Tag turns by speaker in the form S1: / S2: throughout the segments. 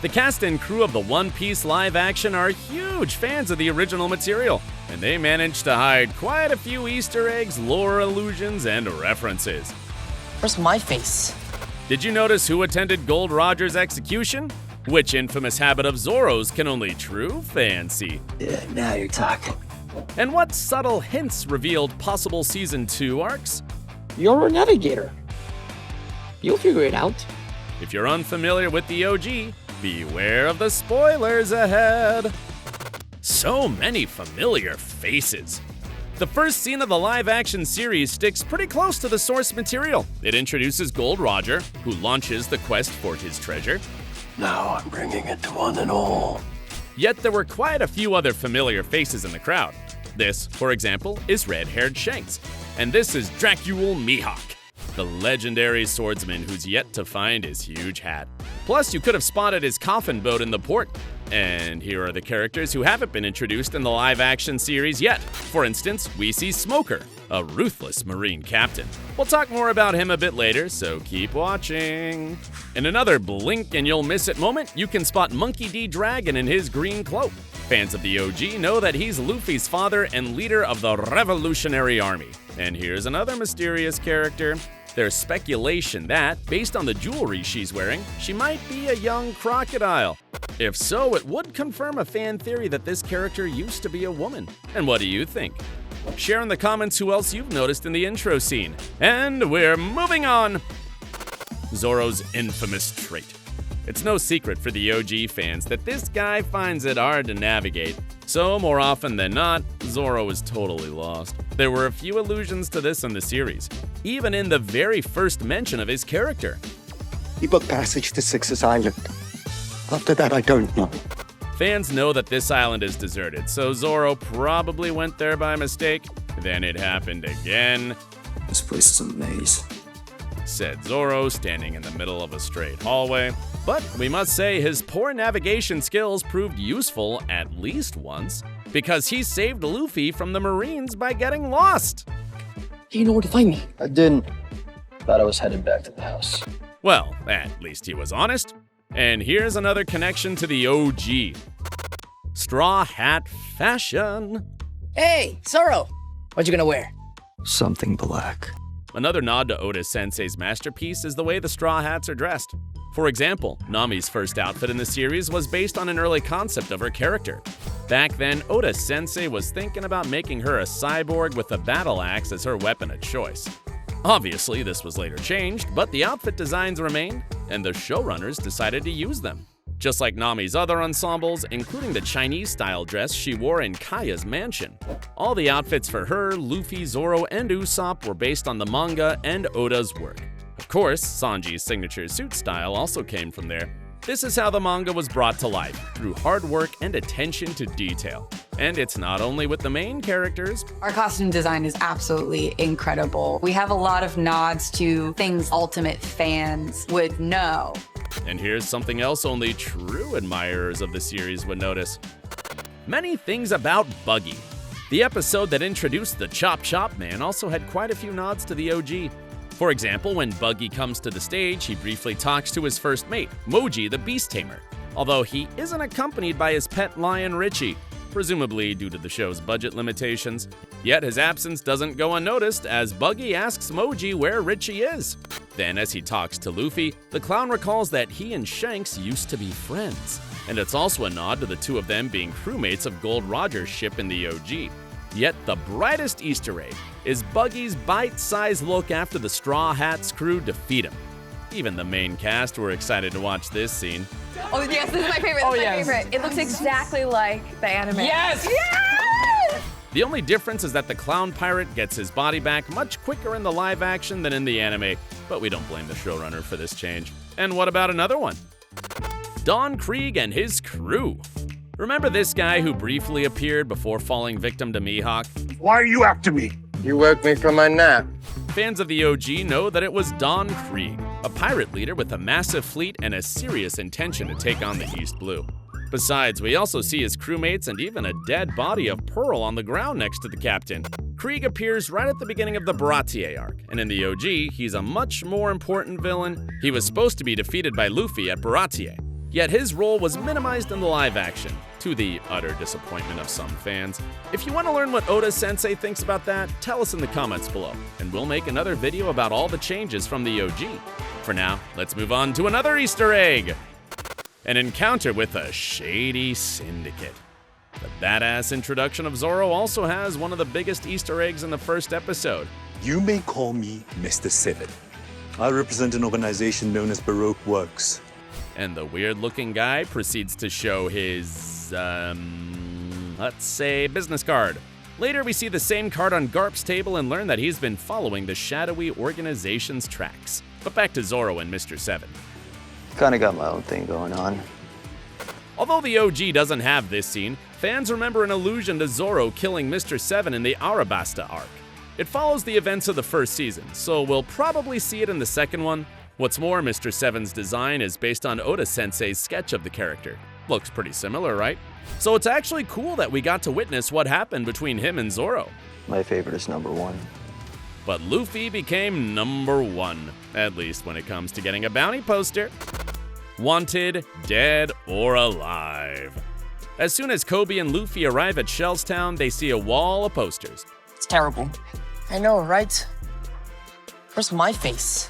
S1: The cast and crew of the One Piece live action are huge fans of the original material, and they managed to hide quite a few Easter eggs, lore allusions, and references.
S2: Where's my face?
S1: Did you notice who attended Gold Roger's execution? Which infamous habit of Zoro's can only true fans see?
S3: Yeah, now you're talking.
S1: And what subtle hints revealed possible Season 2 arcs?
S3: You're a navigator. You'll figure it out.
S1: If you're unfamiliar with the OG, beware of the spoilers ahead. So many familiar faces. The first scene of the live-action series sticks pretty close to the source material. It introduces Gold Roger, who launches the quest for his treasure.
S3: Now I'm bringing it to one and all.
S1: Yet there were quite a few other familiar faces in the crowd. This, for example, is red-haired Shanks. And this is Dracule Mihawk, the legendary swordsman who's yet to find his huge hat. Plus, you could have spotted his coffin boat in the port. And here are the characters who haven't been introduced in the live-action series yet. For instance, we see Smoker, a ruthless Marine captain. We'll talk more about him a bit later, so keep watching. In another blink-and-you'll-miss-it moment, you can spot Monkey D. Dragon in his green cloak. Fans of the OG know that he's Luffy's father and leader of the Revolutionary Army. And here's another mysterious character. There's speculation that, based on the jewelry she's wearing, she might be a young crocodile. If so, it would confirm a fan theory that this character used to be a woman. And what do you think? Share in the comments who else you've noticed in the intro scene. And we're moving on! Zoro's infamous trait. It's no secret for the OG fans that this guy finds it hard to navigate. So, more often than not, Zoro is totally lost. There were a few allusions to this in the series, even in the very first mention of his character.
S4: He booked passage to Six's Island. After that, I don't know.
S1: Fans know that this island is deserted, so Zoro probably went there by mistake. Then it happened again.
S3: This place is a maze,
S1: said Zoro, standing in the middle of a straight hallway. But we must say his poor navigation skills proved useful at least once, because he saved Luffy from the Marines by getting lost.
S3: You know where to find me.
S5: I didn't. Thought I was headed back to the house.
S1: Well, at least he was honest. And here's another connection to the OG. Straw hat fashion.
S2: Hey, Zoro! What you gonna wear?
S3: Something black.
S1: Another nod to Oda Sensei's masterpiece is the way the straw hats are dressed. For example, Nami's first outfit in the series was based on an early concept of her character. Back then, Oda Sensei was thinking about making her a cyborg with a battle axe as her weapon of choice. Obviously, this was later changed, but the outfit designs remained, and the showrunners decided to use them. Just like Nami's other ensembles, including the Chinese-style dress she wore in Kaya's mansion. All the outfits for her, Luffy, Zoro, and Usopp were based on the manga and Oda's work. Of course, Sanji's signature suit style also came from there. This is how the manga was brought to life, through hard work and attention to detail. And it's not only with the main characters.
S6: Our costume design is absolutely incredible. We have a lot of nods to things Ultimate fans would know.
S1: And here's something else only true admirers of the series would notice. Many things about Buggy. The episode that introduced the Chop Chop Man also had quite a few nods to the OG. For example, when Buggy comes to the stage, he briefly talks to his first mate, Moji the Beast Tamer, although he isn't accompanied by his pet lion Richie, presumably due to the show's budget limitations. Yet his absence doesn't go unnoticed as Buggy asks Moji where Richie is. Then as he talks to Luffy, the clown recalls that he and Shanks used to be friends. And it's also a nod to the two of them being crewmates of Gold Roger's ship in the OG. Yet the brightest Easter egg is Buggy's bite-sized look after the Straw Hats crew defeat him. Even the main cast were excited to watch this scene.
S7: Oh yes, this is my favorite. This is my favorite. It looks exactly like the anime.
S2: Yes!
S7: Yes!
S1: The only difference is that the clown pirate gets his body back much quicker in the live action than in the anime, but we don't blame the showrunner for this change. And what about another one? Don Krieg and his crew. Remember this guy who briefly appeared before falling victim to Mihawk?
S4: Why are you after me?
S5: You woke me from my nap.
S1: Fans of the OG know that it was Don Krieg, a pirate leader with a massive fleet and a serious intention to take on the East Blue. Besides, we also see his crewmates and even a dead body of Pearl on the ground next to the captain. Krieg appears right at the beginning of the Baratier arc, and in the OG, he's a much more important villain. He was supposed to be defeated by Luffy at Baratier. Yet his role was minimized in the live action, to the utter disappointment of some fans. If you want to learn what Oda Sensei thinks about that, tell us in the comments below, and we'll make another video about all the changes from the OG. For now, let's move on to another Easter egg! An encounter with a shady syndicate. The badass introduction of Zoro also has one of the biggest Easter eggs in the first episode.
S8: You may call me Mr. Seven. I represent an organization known as Baroque Works.
S1: And the weird-looking guy proceeds to show his, let's say, business card. Later, we see the same card on Garp's table and learn that he's been following the shadowy organization's tracks. But back to Zoro and Mr. Seven.
S5: Kinda got my own thing going on.
S1: Although the OG doesn't have this scene, fans remember an allusion to Zoro killing Mr. Seven in the Arabasta arc. It follows the events of the first season, so we'll probably see it in the second one. What's more, Mr. Seven's design is based on Oda Sensei's sketch of the character. Looks pretty similar, right? So it's actually cool that we got to witness what happened between him and Zoro.
S5: My favorite is number 1.
S1: But Luffy became number 1, at least when it comes to getting a bounty poster. Wanted, dead, or alive. As soon as Kobe and Luffy arrive at Shellstown, they see a wall of posters.
S2: It's terrible. I know, right? Where's my face?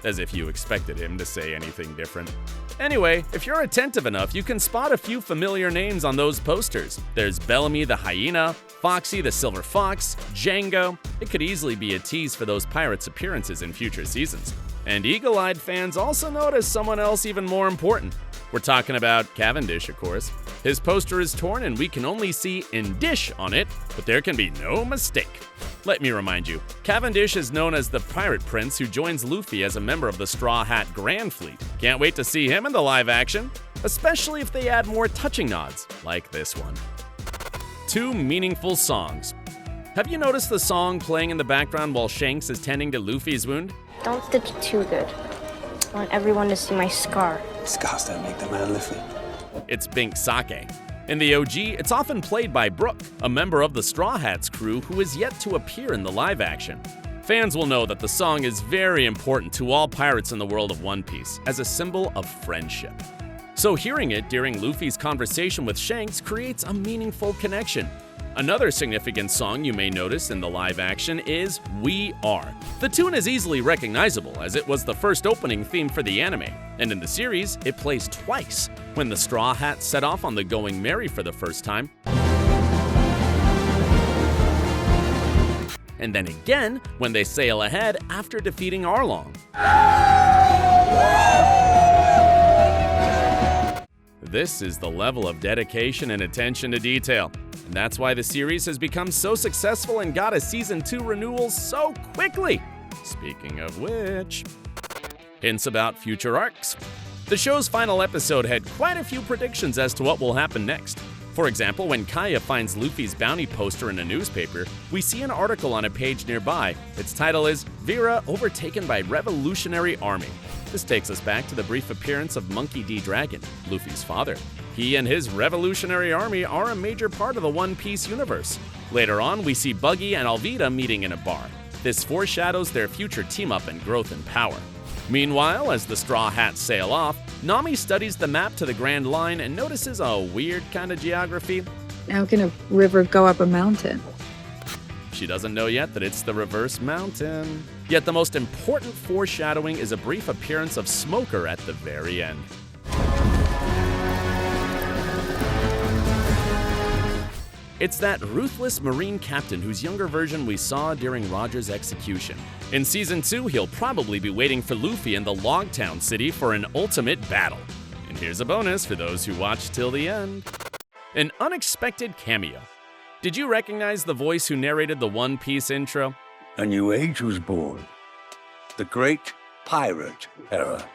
S1: As if you expected him to say anything different. Anyway, if you're attentive enough, you can spot a few familiar names on those posters. There's Bellamy the Hyena, Foxy the Silver Fox, Django. It could easily be a tease for those pirates' appearances in future seasons. And eagle-eyed fans also notice someone else even more important. We're talking about Cavendish, of course. His poster is torn and we can only see "in dish" on it, but there can be no mistake. Let me remind you, Cavendish is known as the Pirate Prince who joins Luffy as a member of the Straw Hat Grand Fleet. Can't wait to see him in the live action, especially if they add more touching nods, like this one. 2 meaningful songs. Have you noticed the song playing in the background while Shanks is tending to Luffy's wound?
S9: Don't stitch it too good. I want everyone to see my scar.
S8: Scars don't make the man live.
S1: It's Bink Sake. In the OG, it's often played by Brook, a member of the Straw Hats crew who is yet to appear in the live action. Fans will know that the song is very important to all pirates in the world of One Piece as a symbol of friendship. So hearing it during Luffy's conversation with Shanks creates a meaningful connection. Another significant song you may notice in the live action is "We Are." The tune is easily recognizable as it was the first opening theme for the anime, and in the series, it plays twice, when the Straw Hats set off on the Going Merry for the first time, and then again when they sail ahead after defeating Arlong. This is the level of dedication and attention to detail. And that's why the series has become so successful and got a Season 2 renewal so quickly. Speaking of which, hints about future arcs. The show's final episode had quite a few predictions as to what will happen next. For example, when Kaya finds Luffy's bounty poster in a newspaper, we see an article on a page nearby. Its title is "Vera Overtaken by Revolutionary Army." This takes us back to the brief appearance of Monkey D. Dragon, Luffy's father. He and his revolutionary army are a major part of the One Piece universe. Later on, we see Buggy and Alvida meeting in a bar. This foreshadows their future team-up and growth in power. Meanwhile, as the Straw Hats sail off, Nami studies the map to the Grand Line and notices a weird kind of geography.
S10: How can a river go up a mountain?
S1: She doesn't know yet that it's the reverse mountain. Yet the most important foreshadowing is a brief appearance of Smoker at the very end. It's that ruthless Marine captain whose younger version we saw during Roger's execution. In Season 2, he'll probably be waiting for Luffy in the log town city for an ultimate battle. And here's a bonus for those who watch till the end. An unexpected cameo. Did you recognize the voice who narrated the One Piece intro?
S11: A new age was born. The Great Pirate Era.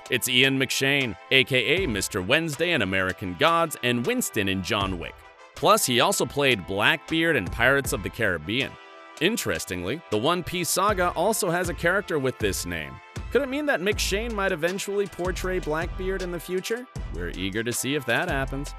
S1: It's Ian McShane, aka Mr. Wednesday in American Gods and Winston in John Wick. Plus, he also played Blackbeard in Pirates of the Caribbean. Interestingly, the One Piece saga also has a character with this name. Could it mean that McShane might eventually portray Blackbeard in the future? We're eager to see if that happens.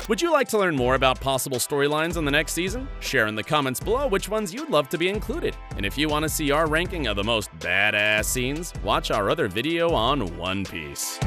S1: Would you like to learn more about possible storylines in the next season? Share in the comments below which ones you'd love to be included. And if you want to see our ranking of the most badass scenes, watch our other video on One Piece.